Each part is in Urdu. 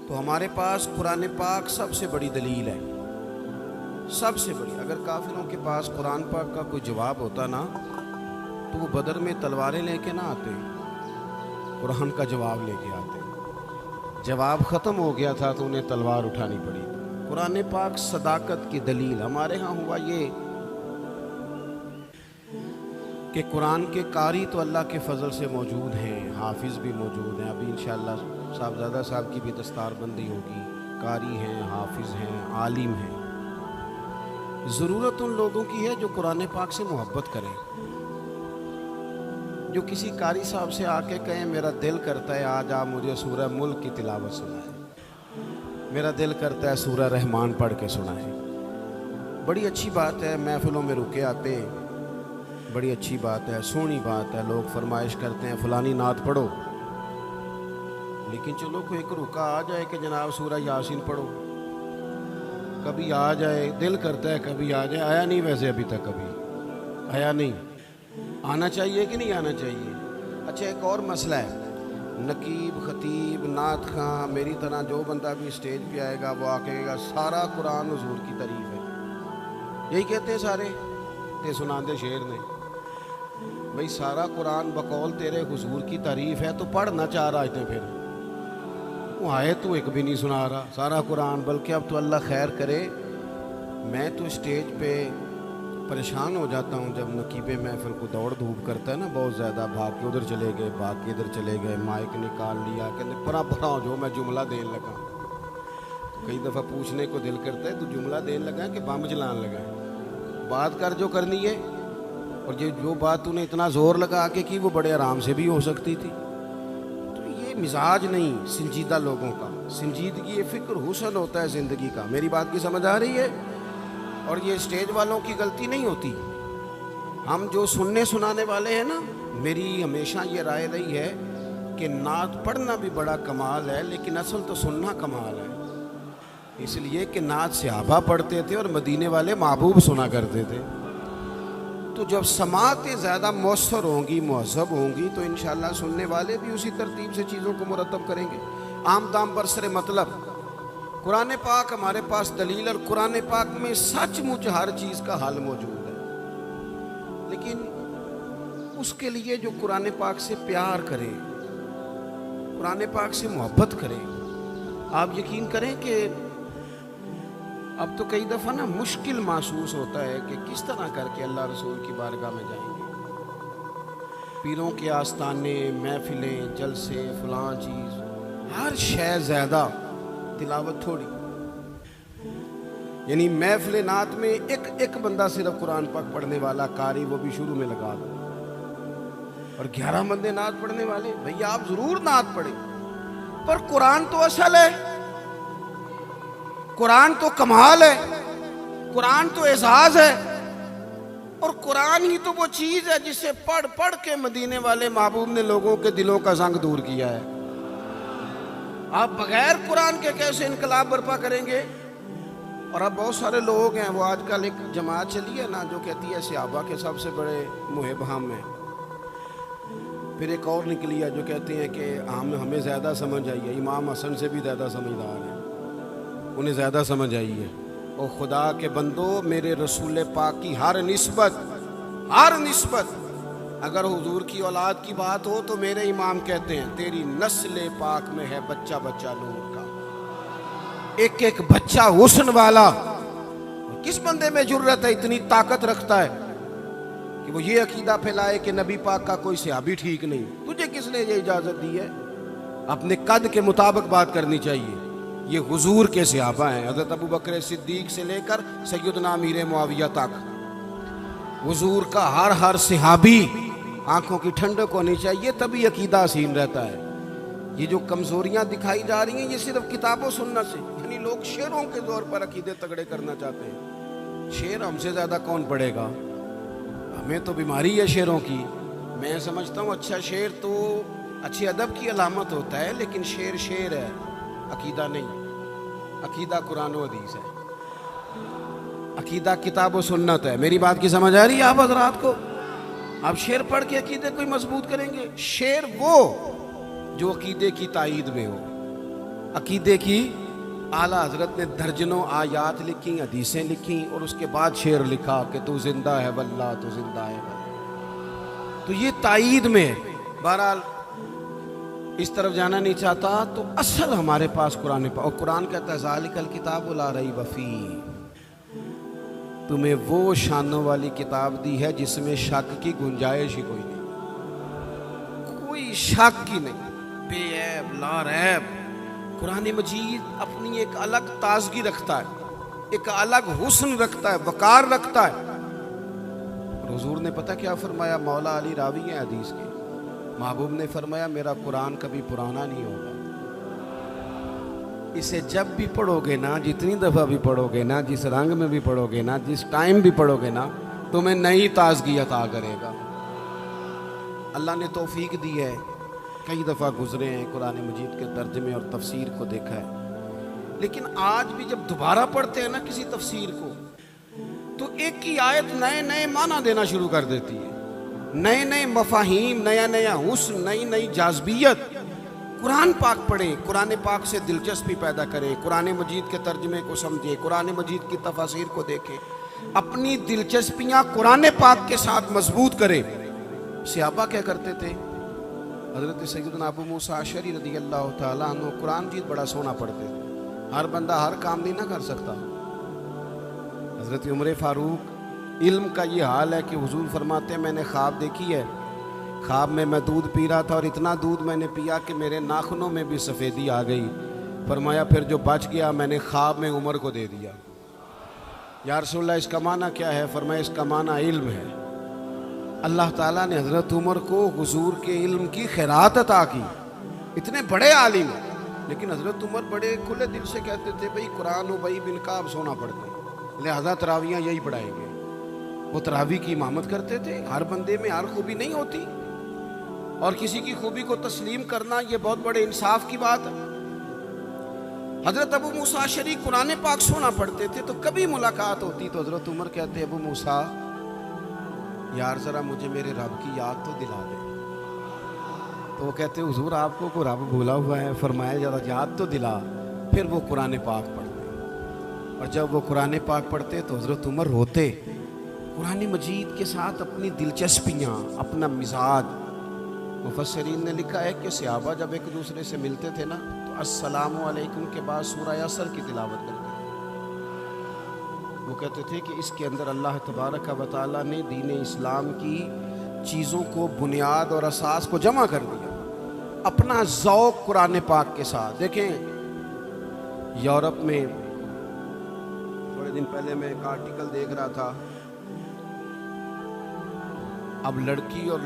تو ہمارے پاس قرآن پاک سب سے بڑی دلیل ہے، سب سے بڑی۔ اگر کافروں کے پاس قرآن پاک کا کوئی جواب ہوتا نا تو وہ بدر میں تلواریں لے کے نہ آتے، قرآن کا جواب لے کے آتے۔ جواب ختم ہو گیا تھا تو انہیں تلوار اٹھانی پڑی۔ قرآن پاک صداقت کی دلیل۔ ہمارے ہاں ہوا یہ کہ قرآن کے قاری تو اللہ کے فضل سے موجود ہیں، حافظ بھی موجود ہیں۔ ابھی انشاءاللہ صاحبزادہ صاحب کی بھی دستار بندی ہوگی۔ قاری ہیں، حافظ ہیں، عالم ہیں۔ ضرورت ان لوگوں کی ہے جو قرآن پاک سے محبت کریں، جو کسی قاری صاحب سے آ کے کہیں میرا دل کرتا ہے آج آپ مجھے سورہ ملک کی تلاوت سنائیں، میرا دل کرتا ہے سورہ رحمان پڑھ کے سنائیں۔ بڑی اچھی بات ہے، محفلوں میں رکے آتے ہیں، بڑی اچھی بات ہے، سونی بات ہے، لوگ فرمائش کرتے ہیں فلانی نعت پڑھو، لیکن چلو کوئی ایک رکا آ جائے کہ جناب سورہ یاسین پڑھو، کبھی آ جائے، دل کرتا ہے کبھی آ جائے۔ آیا نہیں ویسے ابھی تک، کبھی آیا نہیں۔ آنا چاہیے کہ نہیں آنا چاہیے؟ اچھا ایک اور مسئلہ ہے، نقیب، خطیب، نعت خواں، میری طرح جو بندہ بھی اسٹیج پہ آئے گا وہ آ کہے گا سارا قرآن حضور کی تعریف ہے، یہی کہتے ہیں سارے تے سناندے شعر نے۔ بھئی سارا قرآن بقول تیرے حضور کی تعریف ہے تو پڑھنا چاہ رہا ہے پھر وہ آئے تو ایک بھی نہیں سنا رہا سارا قرآن۔ بلکہ اب تو اللہ خیر کرے، میں تو اسٹیج پہ پریشان ہو جاتا ہوں جب نقیب محفل کو دوڑ دھوپ کرتا ہے نا بہت زیادہ، بھاگ کے ادھر چلے گئے، بھاگ کے ادھر چلے گئے، مائک نکال لیا، کہتے پرا ہو جو میں جملہ دین لگا۔ کئی دفعہ پوچھنے کو دل کرتا ہے تو جملہ دین لگا کہ بم چلان لگا ہے؟ بات کر جو کرنی ہے، اور جو بات تو نے اتنا زور لگا کے کی وہ بڑے آرام سے بھی ہو سکتی تھی۔ تو یہ مزاج نہیں سنجیدہ لوگوں کا، سنجیدگی فکر حسن ہوتا ہے زندگی کا۔ میری بات کی سمجھ آ رہی ہے؟ اور یہ اسٹیج والوں کی غلطی نہیں ہوتی، ہم جو سننے سنانے والے ہیں نا، میری ہمیشہ یہ رائے رہی ہے کہ نعت پڑھنا بھی بڑا کمال ہے لیکن اصل تو سننا کمال ہے، اس لیے کہ نعت صحابہ پڑھتے تھے اور مدینے والے محبوب سنا کرتے تھے۔ تو جب سماعتیں زیادہ مؤثر ہوں گی، مہذب ہوں گی، تو انشاءاللہ سننے والے بھی اسی ترتیب سے چیزوں کو مرتب کریں گے۔ عام دام برسر مطلب قرآن پاک ہمارے پاس دلیل، اور قرآن پاک میں سچ مچ ہر چیز کا حل موجود ہے، لیکن اس کے لیے جو قرآن پاک سے پیار کرے، قرآن پاک سے محبت کرے۔ آپ یقین کریں کہ اب تو کئی دفعہ نا مشکل محسوس ہوتا ہے کہ کس طرح کر کے اللہ رسول کی بارگاہ میں جائیں گے۔ پیروں کے آستانے، محفلیں، جلسے، فلاں چیز، ہر شے زیادہ، تلاوت تھوڑی۔ یعنی محفل نعت میں ایک بندہ صرف قرآن پاک پڑھنے والا قاری، وہ بھی شروع میں لگا دو، اور 11 بندے نعت پڑھنے والے۔ بھئی آپ ضرور نعت پڑھیں، پر قرآن تو اصل ہے، قرآن تو کمال ہے، قرآن تو اعزاز ہے، اور قرآن ہی تو وہ چیز ہے جسے پڑھ پڑھ کے مدینے والے محبوب نے لوگوں کے دلوں کا زنگ دور کیا ہے۔ آپ بغیر قرآن کے کیسے انقلاب برپا کریں گے؟ اور اب بہت سارے لوگ ہیں، وہ آج کل ایک جماعت چلی ہے نا جو کہتی ہے صحابہ کے سب سے بڑے محب ہم ہیں، پھر ایک اور نکلی ہے جو کہتے ہیں کہ ہمیں زیادہ سمجھ آئی ہے، امام حسن سے بھی زیادہ سمجھدار ہیں، انہیں زیادہ سمجھ آئی ہے۔ اور خدا کے بندو، میرے رسول پاک کی ہر نسبت اگر حضور کی اولاد کی بات ہو تو میرے امام کہتے ہیں تیری نسل پاک میں ہے بچہ بچہ نور کا، ایک ایک بچہ حسن والا۔ کس بندے میں جرت ہے، اتنی طاقت رکھتا ہے کہ وہ یہ عقیدہ پھیلائے کہ نبی پاک کا کوئی صحابی ٹھیک نہیں؟ تجھے کس نے یہ اجازت دی ہے؟ اپنے قد کے مطابق بات کرنی چاہیے۔ یہ حضور کے صحابہ ہیں، حضرت ابو بکر صدیق سے لے کر سیدنا امیر معاویہ تک، حضور کا ہر صحابی آنکھوں کی ٹھنڈک ہونی چاہیے، تبھی عقیدہ حسین رہتا ہے۔ یہ جو کمزوریاں دکھائی جا رہی ہیں یہ صرف کتاب و سنت سے، یعنی لوگ شعروں کے زور پر عقیدے تگڑے کرنا چاہتے ہیں۔ شعر ہم سے زیادہ کون پڑھے گا؟ ہمیں تو بیماری ہے شعروں کی۔ میں سمجھتا ہوں اچھا شعر تو اچھے ادب کی علامت ہوتا ہے، لیکن شعر ہے، عقیدہ نہیں۔ عقیدہ قرآن و حدیث ہے، عقیدہ کتاب و سنت ہے۔ میری بات کی سمجھ آ رہی ہے آپ حضرات کو؟ آپ شعر پڑھ کے عقیدے کوئی مضبوط کریں گے؟ شعر وہ جو عقیدے کی تائید میں ہو، عقیدے کی اعلیٰ حضرت نے درجنوں آیات لکھی، حدیثیں لکھی، اور اس کے بعد شعر لکھا کہ تو زندہ ہے واللہ، تو زندہ ہے واللہ۔ تو یہ تائید میں ہے۔ بہرحال اس طرف جانا نہیں چاہتا، تو اصل ہمارے پاس قرآن پاک، اور قرآن کہتا ہے ذالک الکتاب لا ریب فیہ، تمہیں وہ شانوں والی کتاب دی ہے جس میں شک کی گنجائش ہی کوئی نہیں، کوئی شک ہی نہیں، بے عیب لا ریب۔ قرآن مجید اپنی ایک الگ تازگی رکھتا ہے، ایک الگ حسن رکھتا ہے، وقار رکھتا ہے۔ اور حضور نے پتہ کیا فرمایا؟ مولا علی راوی ہیں حدیث کے، محبوب نے فرمایا میرا قرآن کبھی پرانا نہیں ہوگا، اسے جب بھی پڑھو گے نا، جتنی دفعہ بھی پڑھو گے نا، جس رنگ میں بھی پڑھو گے نا، جس ٹائم بھی پڑھو گے نا، تمہیں نئی تازگی عطا کرے گا۔ اللہ نے توفیق دی ہے، کئی دفعہ گزرے ہیں، قرآن مجید کے ترجمے اور تفسیر کو دیکھا ہے، لیکن آج بھی جب دوبارہ پڑھتے ہیں نا کسی تفسیر کو، تو ایک ہی آیت نئے نئے معنی دینا شروع کر دیتی ہے، نئے نئے مفاہیم، نیا نیا حسن، نئی نئی جاذبیت۔ قرآن پاک پڑھیں، قرآن پاک سے دلچسپی پیدا کریں، قرآن مجید کے ترجمے کو سمجھیں، قرآن مجید کی تفاسیر کو دیکھیں، اپنی دلچسپیاں قرآن پاک کے ساتھ مضبوط کریں۔ صحابہ کیا کرتے تھے؟ حضرت سیدنا ابو موسیٰ اشعری رضی اللہ تعالیٰ عنہ قرآن مجید بڑا سونا پڑھتے تھے، ہر بندہ ہر کام نہیں نہ کر سکتا۔ حضرت عمر فاروق، علم کا یہ حال ہے کہ حضور فرماتے ہیں میں نے خواب دیکھی ہے، خواب میں دودھ پی رہا تھا اور اتنا دودھ میں نے پیا کہ میرے ناخنوں میں بھی سفیدی آ گئی۔ فرمایا پھر جو بچ گیا میں نے خواب میں عمر کو دے دیا۔ یا رسول اللہ اس کا معنی کیا ہے؟ فرمایا اس کا معنی علم ہے۔ اللہ تعالیٰ نے حضرت عمر کو حضور کے علم کی خیرات عطا کی، اتنے بڑے عالم ہیں، لیکن حضرت عمر بڑے کھلے دل سے کہتے تھے بھئی قرآن ابی بن کعب سونا پڑھتے ہیں، لہذا تراویاں یہی پڑھائیں گے۔ وہ تراویح کی امامت کرتے تھے۔ ہر بندے میں ہر خوبی نہیں ہوتی، اور کسی کی خوبی کو تسلیم کرنا یہ بہت بڑے انصاف کی بات ہے۔ حضرت ابو موسیٰ اشعری قرآن پاک سونا پڑھتے تھے، تو کبھی ملاقات ہوتی تو حضرت عمر کہتے ابو موسیٰ یار ذرا مجھے میرے رب کی یاد تو دلا دے۔ تو وہ کہتے حضور آپ کو کوئی رب بھولا ہوا ہے؟ فرمایا ذرا یاد تو دلا۔ پھر وہ قرآن پاک پڑھتے، اور جب وہ قرآن پاک پڑھتے تو حضرت عمر روتے۔ قرآن مجید کے ساتھ اپنی دلچسپیاں، اپنا مزاج، مفسرین نے لکھا ہے کہ صحابہ جب ایک دوسرے سے ملتے تھے نا تو السلام علیکم کے بعد سورہ عصر کی تلاوت کرتے تھے۔ وہ کہتے تھے کہ اس کے اندر اللہ تبارک و تعالیٰ نے دین اسلام کی چیزوں کو، بنیاد اور اساس کو جمع کر دیا، اپنا ذوق قرآن پاک کے ساتھ۔ دیکھیں یورپ میں تھوڑے دن پہلے میں ایک آرٹیکل دیکھ رہا تھا، اب لڑکے اور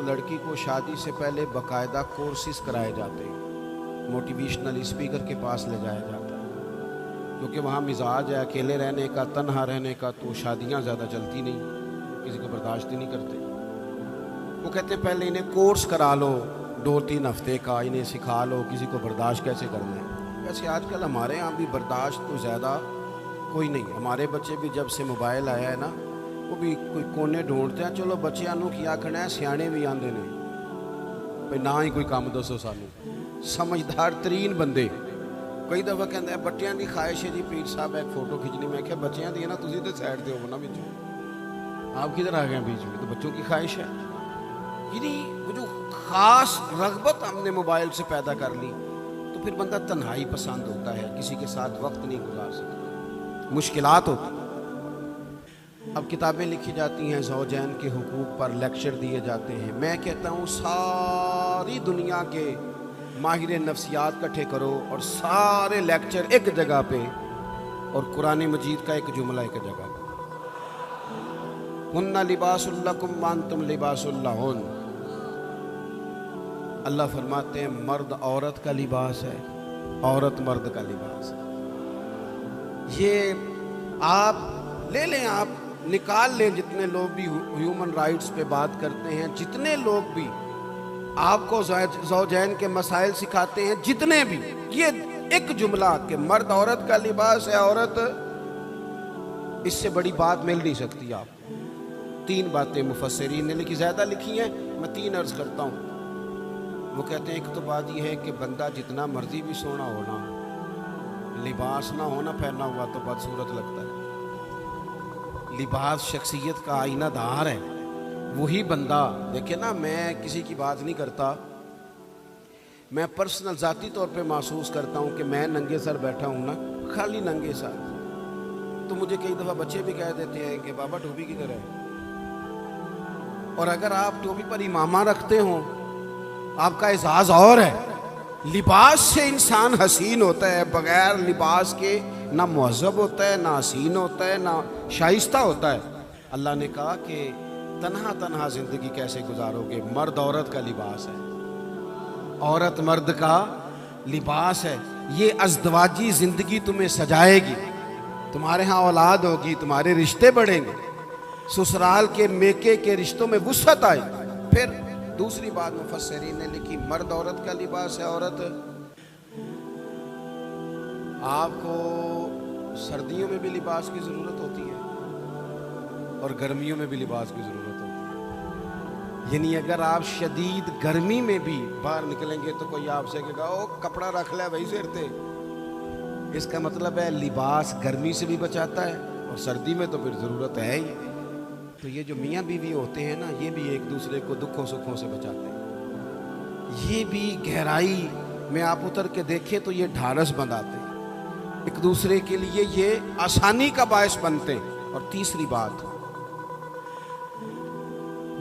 لڑکی کو شادی سے پہلے باقاعدہ کورسز کرائے جاتے ہیں، موٹیویشنل اسپیکر کے پاس لے جایا جاتا ہے، کیونکہ وہاں مزاج ہے اکیلے رہنے کا، تنہا رہنے کا، تو شادیاں زیادہ چلتی نہیں، کسی کو برداشت ہی نہیں کرتے۔ وہ کہتے ہیں پہلے انہیں کورس کرا لو 2-3 ہفتے کا، انہیں سکھا لو کسی کو برداشت کیسے کرنا ہے۔ ویسے آج کل ہمارے ہاں بھی برداشت تو زیادہ کوئی نہیں، ہمارے بچے بھی جب سے موبائل آیا ہے نا وہ بھی کوئی کونے ڈھونڈتے ہیں، چلو بچیاں نو کیا کھڑا ہے، سیانے بھی آندے نے بھئی نہ ہی کوئی کام دسو سانو، سمجھدار ترین بندے۔ کئی دفعہ کہتے ہیں بچیاں دی خواہش ہے جی پیر صاحب ایک فوٹو کھینچنی، میں کہ بچیاں دی ہے نا، تسی تے سائڈ تے ہو نا بچوں، آپ کدھر آ گئے ہیں بیچ میں؟ تو بچوں کی خواہش ہے، یعنی وہ جو خاص رغبت ہم نے موبائل سے پیدا کر لی، تو پھر بندہ تنہائی پسند ہوتا ہے، کسی کے ساتھ وقت نہیں گزار سکتا، مشکلات ہوتی۔ اب کتابیں لکھی جاتی ہیں زوجین کے حقوق پر، لیکچر دیے جاتے ہیں۔ میں کہتا ہوں ساری دنیا کے ماہر نفسیات کٹھے کرو اور سارے لیکچر ایک جگہ پہ، اور قرآن مجید کا ایک جملہ ایک جگہ پہ، ہن لباس لکم وانتم لباس لہن۔ اللہ فرماتے ہیں مرد عورت کا لباس ہے، عورت مرد کا لباس ہے۔ یہ آپ لے لیں، آپ نکال لیں، جتنے لوگ بھی ہیومن رائٹس پہ بات کرتے ہیں، جتنے لوگ بھی آپ کو زوجین کے مسائل سکھاتے ہیں، جتنے بھی، یہ ایک جملہ کہ مرد عورت کا لباس ہے، عورت، اس سے بڑی بات مل نہیں سکتی آپ کو۔ 3 باتیں مفسرین نے لکھی، زیادہ لکھی ہیں، میں 3 عرض کرتا ہوں۔ وہ کہتے ہیں ایک تو بات یہ ہے کہ بندہ جتنا مرضی بھی سونا ہونا، لباس نہ ہونا پہنا ہوا تو بدصورت لگتا ہے۔ لباس شخصیت کا آئینہ دار ہے۔ وہی بندہ دیکھیں نا، میں کسی کی بات نہیں کرتا، میں پرسنل ذاتی طور پہ محسوس کرتا ہوں کہ میں ننگے سر بیٹھا ہوں نا، خالی ننگے سر، تو مجھے کئی دفعہ بچے بھی کہہ دیتے ہیں کہ بابا ٹوپی کدھر ہے؟ اور اگر آپ ٹوپی پر امامہ رکھتے ہوں، آپ کا اعزاز اور ہے۔ لباس سے انسان حسین ہوتا ہے، بغیر لباس کے نہ مہذب ہوتا ہے، نہ حسین ہوتا ہے، نہ شائستہ ہوتا ہے۔ اللہ نے کہا کہ تنہا تنہا زندگی کیسے گزارو گے؟ مرد عورت کا لباس ہے، عورت مرد کا لباس ہے۔ یہ ازدواجی زندگی تمہیں سجائے گی، تمہارے ہاں اولاد ہوگی، تمہارے رشتے بڑھیں گے، سسرال کے میکے کے رشتوں میں وسعت آئے گی۔ پھر دوسری بات مفسرین نے لکھی، مرد عورت کا لباس ہے۔ عورت آپ کو سردیوں میں بھی لباس کی ضرورت ہوتی ہے اور گرمیوں میں بھی لباس کی ضرورت ہوتی ہے۔ یعنی اگر آپ شدید گرمی میں بھی باہر نکلیں گے تو کوئی آپ سے کہے گا او کپڑا رکھ لے وہی سیرتے، اس کا مطلب ہے لباس گرمی سے بھی بچاتا ہے اور سردی میں تو پھر ضرورت ہے ہی۔ تو یہ جو میاں بیوی ہوتے ہیں نا، یہ بھی ایک دوسرے کو دکھوں سکھوں سے بچاتے ہیں۔ یہ بھی گہرائی میں آپ اتر کے دیکھیں تو یہ ڈھارس بندھاتے ہیں، ایک دوسرے کے لیے یہ آسانی کا باعث بنتے ہیں۔ اور تیسری بات،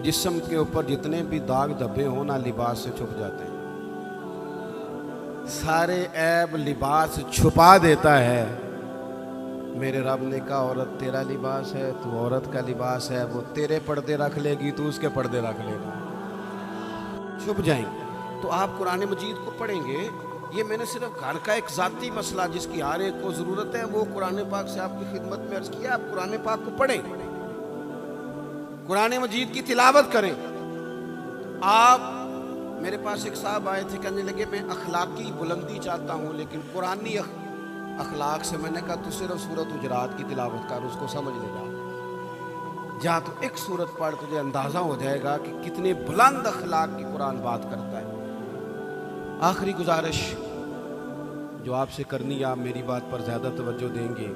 جسم کے اوپر جتنے بھی داغ دھبے ہوں نا، لباس سے چھپ جاتے ہیں۔ سارے عیب لباس چھپا دیتا ہے۔ میرے رب نے کہا عورت تیرا لباس ہے، تو عورت کا لباس ہے، وہ تیرے پردے رکھ لے گی، تو اس کے پردے رکھ لے گا، چھپ جائیں گے۔ تو آپ قرآن مجید کو پڑھیں گے، یہ میں نے صرف گھر کا ایک ذاتی مسئلہ جس کی ہر ایک کو ضرورت ہے وہ قرآن پاک سے آپ کی خدمت میں عرض کیا۔ آپ قرآن پاک کو پڑھیں، قرآن مجید کی تلاوت کریں۔ آپ میرے پاس ایک صاحب آئے تھے، کہنے لگے میں اخلاقی بلندی چاہتا ہوں لیکن قرآنی اخلاق سے، میں نے کہا تو صرف سورۃ حجرات کی تلاوت کر، اس کو سمجھ لے جا تو ایک سورت پڑھ، تجھے اندازہ ہو جائے گا کہ کتنے بلند اخلاق کی قرآن بات کرتا ہے۔ آخری گزارش جو آپ سے کرنی ہے، آپ میری بات پر زیادہ توجہ دیں گے۔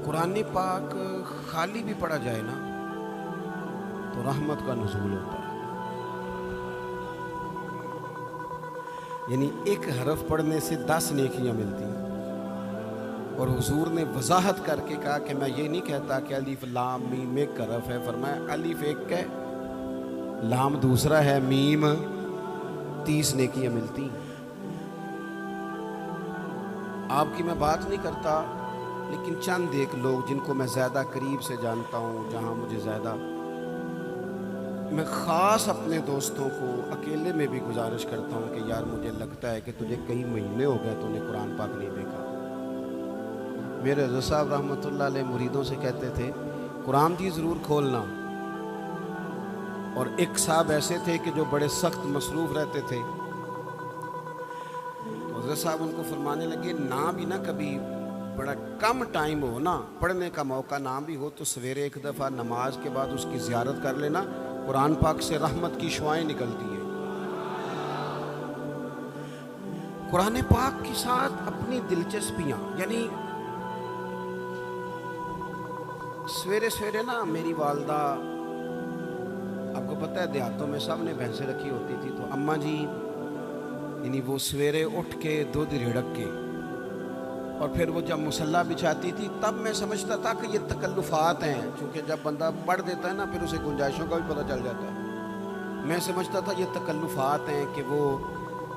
قرآن پاک خالی بھی پڑھا جائے نا تو رحمت کا نزول ہوتا ہے۔ یعنی ایک حرف پڑھنے سے 10 نیکیاں ملتی ہیں۔ اور حضور نے وضاحت کر کے کہا کہ میں یہ نہیں کہتا کہ الف لام میم ایک حرف ہے، فرمایا الف ایک ہے، لام دوسرا ہے، میم 30 نیکیاں ملتی ہیں۔ آپ کی میں بات نہیں کرتا، لیکن چند ایک لوگ جن کو میں زیادہ قریب سے جانتا ہوں، جہاں مجھے زیادہ، میں خاص اپنے دوستوں کو اکیلے میں بھی گزارش کرتا ہوں کہ یار مجھے لگتا ہے کہ تجھے کئی مہینے ہو گئے تو نے قرآن پاک نہیں دیکھا۔ میرے حضرت صاحب رحمۃ اللہ علیہ مریدوں سے کہتے تھے قرآن دی ضرور کھولنا۔ اور ایک صاحب ایسے تھے کہ جو بڑے سخت مصروف رہتے تھے، تو حضرت صاحب ان کو فرمانے لگے نہ بھی نہ کبھی بڑا کم ٹائم ہو نا، پڑھنے کا موقع نہ بھی ہو، تو سویرے ایک دفعہ نماز کے بعد اس کی زیارت کر لینا، قرآن پاک سے رحمت کی شعائیں نکلتی ہیں۔ قرآن پاک کے ساتھ اپنی دلچسپیاں، یعنی سویرے سویرے نا میری والدہ، آپ کو پتہ ہے دیہاتوں میں سب نے بھینسیں رکھی ہوتی تھی، تو اماں جی یعنی وہ سویرے اٹھ کے دودھ رڑک کے اور پھر وہ جب مصلی بچھاتی تھی، تب میں سمجھتا تھا کہ یہ تکلفات ہیں، چونکہ جب بندہ پڑھ دیتا ہے نا پھر اسے گنجائشوں کا بھی پتہ چل جاتا ہے۔ میں سمجھتا تھا یہ تکلفات ہیں کہ وہ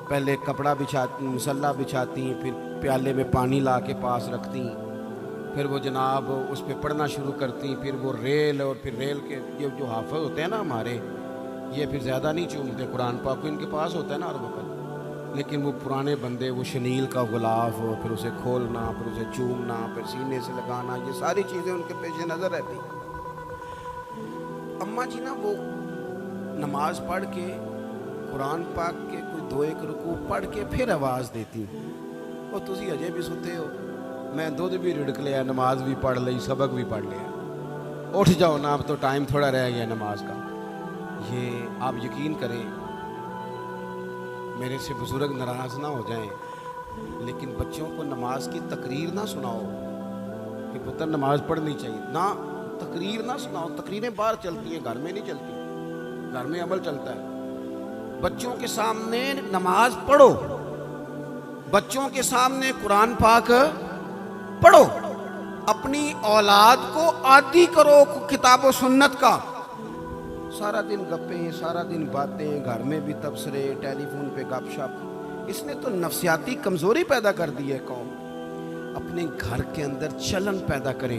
پہلے کپڑا بچھاتی، مصلی بچھاتی، پھر پیالے میں پانی لا کے پاس رکھتی، پھر وہ جناب اس پہ پڑھنا شروع کرتی، پھر وہ ریل، اور پھر ریل کے یہ جو حافظ ہوتے ہیں نا ہمارے، یہ پھر زیادہ نہیں چومتے قرآن پاک کو، ان کے پاس ہوتا ہے نا ہر وقت، لیکن وہ پرانے بندے وہ شنیل کا غلاف، پھر اسے کھولنا، پھر اسے چومنا، پھر سینے سے لگانا، یہ ساری چیزیں ان کے پیش نظر رہتی۔ اماں جی نا وہ نماز پڑھ کے قرآن پاک کے کوئی 2-1 رکوع پڑھ کے پھر آواز دیتی، اور تسی اجے بھی ستے ہو، میں دودھ بھی رڑک لیا، نماز بھی پڑھ لی، سبق بھی پڑھ لیا، اٹھ جاؤ نا، اب تو ٹائم تھوڑا رہ گیا نماز کا۔ یہ آپ یقین کریں، میرے سے بزرگ ناراض نہ ہو جائیں، لیکن بچوں کو نماز کی تقریر نہ سناؤ کہ پتر نماز پڑھنی چاہیے، نہ تقریر نہ سناؤ۔ تقریریں باہر چلتی ہیں، گھر میں نہیں چلتی، گھر میں عمل چلتا ہے۔ بچوں کے سامنے نماز پڑھو، بچوں کے سامنے قرآن پاک پڑھو، اپنی اولاد کو عادی کرو کتاب و سنت کا۔ سارا دن گپیں، سارا دن باتیں، گھر میں بھی تبصرے، ٹیلی فون پہ گپ شپ، اس نے تو نفسیاتی کمزوری پیدا کر دی ہے قوم۔ اپنے گھر کے اندر چلن پیدا کریں،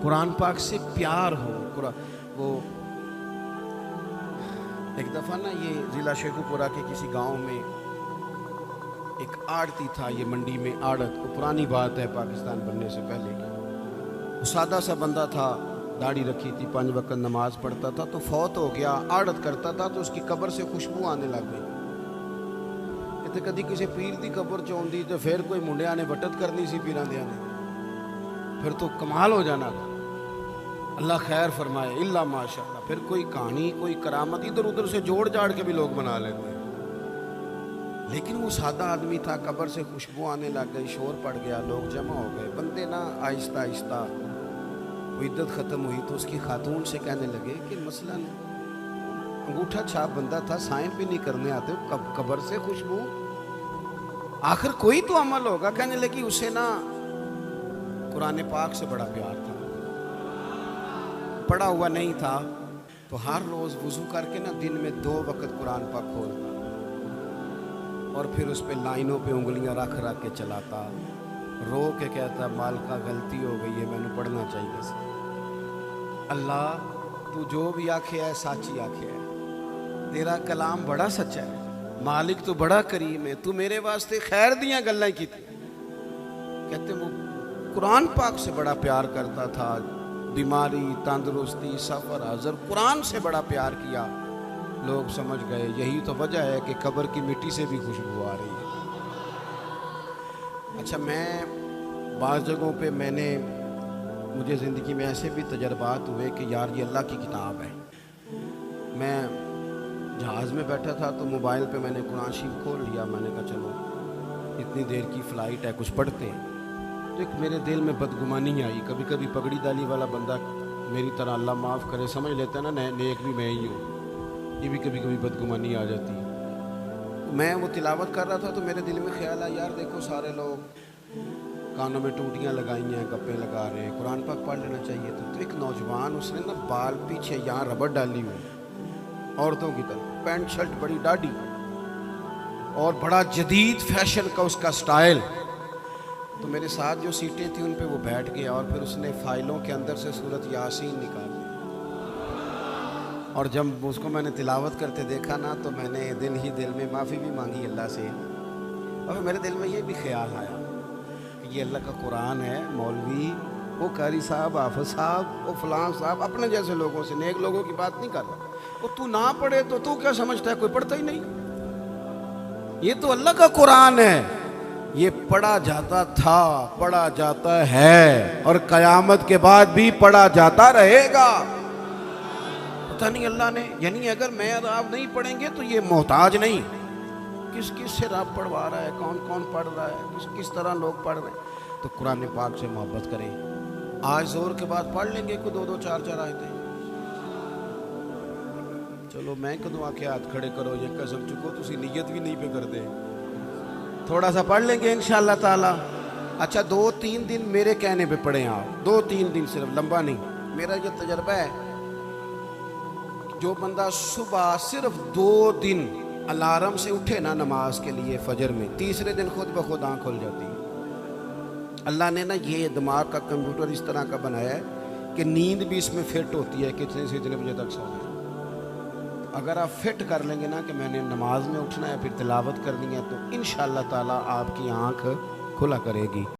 قرآن پاک سے پیار ہو۔ وہ ایک دفعہ نا یہ ضلع شیخو پورہ کے کسی گاؤں میں ایک آڑتی تھا، یہ منڈی میں آڑت، وہ پرانی بات ہے پاکستان بننے سے پہلے کی۔ وہ سادہ سا بندہ تھا، داڑھی رکھی تھی، 5 وقت نماز پڑھتا تھا، تو فوت ہو گیا، آڑت کرتا تھا تو اس کی قبر سے خوشبو آنے لگ گئی۔ کہتے کدی کسی پیر دی قبر چوندی تو پھر کوئی منڈیا نے بٹت کرنی سی پیراں دیاں نے، پھر تو کمال ہو جانا تھا۔ اللہ خیر فرمائے، اللہ ماشاءاللہ، پھر کوئی کہانی، کوئی کرامت ادھر ادھر سے جوڑ جاڑ کے بھی لوگ بنا لیتے ہیں۔ لیکن وہ سادہ آدمی تھا، قبر سے خوشبو آنے لگ گئی، شور پڑ گیا، لوگ جمع ہو گئے۔ بندے نا آہستہ آہستہ وہ عدت ختم ہوئی تو اس کی خاتون سے کہنے لگے کہ مثلاً انگوٹھا چھاپ بندہ تھا، سائن بھی نہیں کرنے آتے، قبر سے خوشبو، آخر کوئی تو عمل ہوگا۔ کہنے لگی اسے نا قرآن پاک سے بڑا پیار تھا، پڑھا ہوا نہیں تھا، تو ہر روز وضو کر کے نا دن میں 2 وقت قرآن پاک کھولتا اور پھر اس پہ لائنوں پہ انگلیاں رکھ کے چلاتا، رو کے کہتا مالکا غلطی ہو گئی ہے، میں نے پڑھنا چاہیے سی۔ اللہ تو جو بھی آکھے ہے سچی آکھے ہے، تیرا کلام بڑا سچا ہے، مالک تو بڑا کریم ہے، تو میرے واسطے خیر دیاں گلیں کی تھی۔ کہتے وہ قرآن پاک سے بڑا پیار کرتا تھا، بیماری، تندرستی، سفر، حضر، قرآن سے بڑا پیار کیا۔ لوگ سمجھ گئے یہی تو وجہ ہے کہ قبر کی مٹی سے بھی خوشبو آ رہی ہے۔ اچھا، میں بعض جگہوں پہ مجھے زندگی میں ایسے بھی تجربات ہوئے کہ یار یہ اللہ کی کتاب ہے۔ میں جہاز میں بیٹھا تھا تو موبائل پہ میں نے قرآن شریف کھول لیا، میں نے کہا چلو اتنی دیر کی فلائٹ ہے، کچھ پڑھتے ہیں۔ تو ایک میرے دل میں بدگمانی آئی، کبھی کبھی پگڑی دالی والا بندہ میری طرح اللہ معاف کرے سمجھ لیتا ہے نا نیک بھی میں ہی ہوں، یہ بھی کبھی کبھی بدگمانی آ جاتی ہے۔ میں وہ تلاوت کر رہا تھا تو میرے دل میں خیال آیا یار دیکھو سارے لوگ کانوں میں ٹوٹیاں لگائی ہیں، گپے لگا رہے ہیں، قرآن پاک پڑھ لینا چاہیے تھا۔ تو ایک نوجوان، اس نے نا بال پیچھے یہاں ربڑ ڈالی ہوئی عورتوں کی طرح، پینٹ شرٹ بڑی ڈاڑھی اور بڑا جدید فیشن کا اس کا سٹائل۔ تو میرے ساتھ جو سیٹیں تھیں ان پہ وہ بیٹھ گیا اور پھر اس نے فائلوں کے اندر سے سورۃ یاسین نکال لی، اور جب اس کو میں نے تلاوت کرتے دیکھا نا تو میں نے دل میں معافی بھی مانگی اللہ سے، اور میرے دل میں یہ بھی خیال آیا کہ یہ اللہ کا قرآن ہے، مولوی وہ قاری صاحب، حافظ صاحب، وہ فلان صاحب، اپنے جیسے لوگوں سے، نیک لوگوں کی بات نہیں کر رہا۔ وہ تو نہ پڑھے تو تو کیا سمجھتا ہے، کوئی پڑھتا ہی نہیں، یہ تو اللہ کا قرآن ہے، یہ پڑھا جاتا تھا، پڑھا جاتا ہے، اور قیامت کے بعد بھی پڑھا جاتا رہے گا۔ پتہ نہیں اللہ نے، یعنی اگر میں اور آپ نہیں پڑھیں گے تو یہ محتاج نہیں، کس سے رب پڑھوا رہا ہے، کون پڑھ رہا ہے، کس طرح لوگ پڑھ رہے ہیں۔ تو قرآن پاک سے محبت کریں۔ آج زور کے بعد پڑھ لیں گے کوئی 2 4 آیتیں، چلو میں کدوں آ کے ہاتھ کھڑے کرو یہ قسم چکو تسی نیت بھی نہیں پہ کر دے، تھوڑا سا پڑھ لیں گے انشاءاللہ تعالی۔ اچھا 2 3 دن میرے کہنے پہ پڑھیں آپ، 2 3 دن، صرف لمبا نہیں۔ میرا یہ تجربہ ہے، جو بندہ صبح صرف 2 دن الارم سے اٹھے نا نماز کے لیے فجر میں، تیسرے دن خود بخود آنکھ کھل جاتی ہے۔ اللہ نے نا یہ دماغ کا کمپیوٹر اس طرح کا بنایا ہے کہ نیند بھی اس میں فٹ ہوتی ہے، کتنے سے اتنے بجے تک سونا ہے۔ اگر آپ فٹ کر لیں گے نا کہ میں نے نماز میں اٹھنا ہے پھر تلاوت کرنی ہے، تو انشاءاللہ تعالی آپ کی آنکھ کھلا کرے گی۔